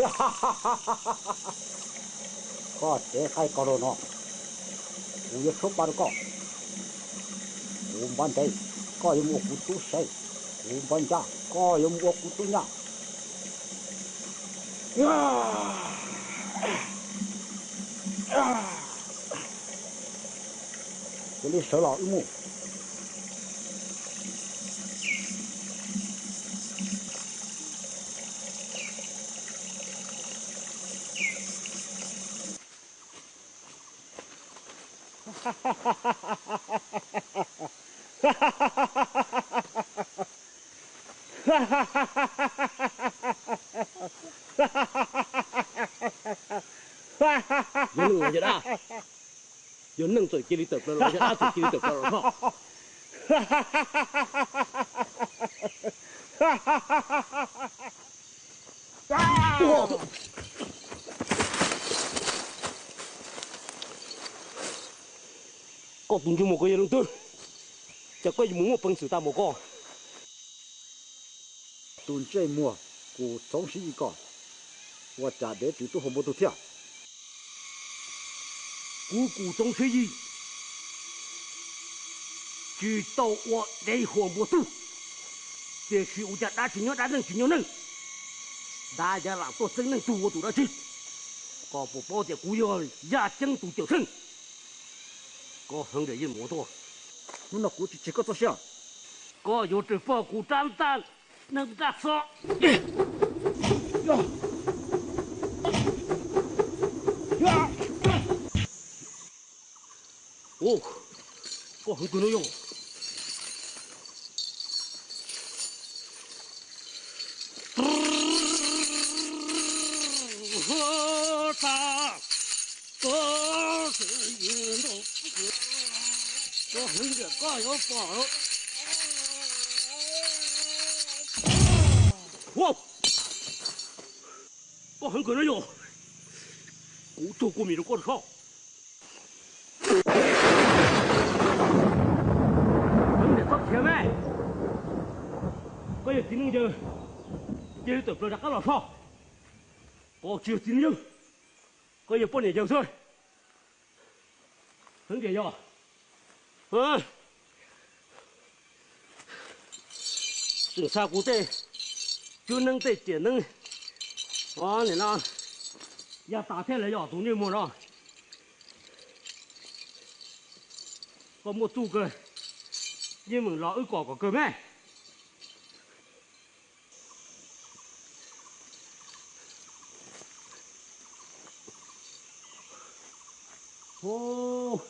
哈哈哈哈哈哈！搞这还搞了呢？我也说把它搞，我们这搞有蘑菇都谁？我们家搞有蘑菇都呀！这里收了一亩。哈哈哈哈哈哈！哈哈哈哈哈哈！哈哈哈哈哈哈！哈哈哈哈哈哈！有能就打，有能最给你得不了，就打最给你得不了了。哈哈哈哈哈哈！哈哈哈哈哈哈！我。có cùng chung một cái đồng tư, chắc có muốn một phần sự ta một con. Tuần chơi mùa, cụ sống sĩ con, và trả để tự tu hồn bộ tu theo. Cụ sống sĩ gì? Chỉ tàu và để hồn bộ tu. Để sự ưu chặt đã chỉ nhớ nâng. Đã ra làm tôi sinh nâng tu của tụ đã chi. Có bộ bao giờ cụ yêu ra chân tụ tiểu thân. Có hứng để yên mùa thôi. Nó chỉ có cho sao? Có yếu trừ phó cụ trang tan nâng ra so. Ồ, có hứng của nó yêu. Ta có sự yên đâu. Có hứng để có yếu bỏ đó. Wow! Có hứng của nó yêu. Cụ cho cô mình nó có được không? Hứng để sắp chém ấy. Có gì tin chưa? Chưa tập được các lò sao? Có chưa tin nhưng có gì bọn này giờ thôi. Hứng để cho. Hả? Sự xa cụ tê. Chú nâng tê tiền nâng. Đó này nó. Ya打天来要懂你么了？我没做过，你们老二搞个咩？哦。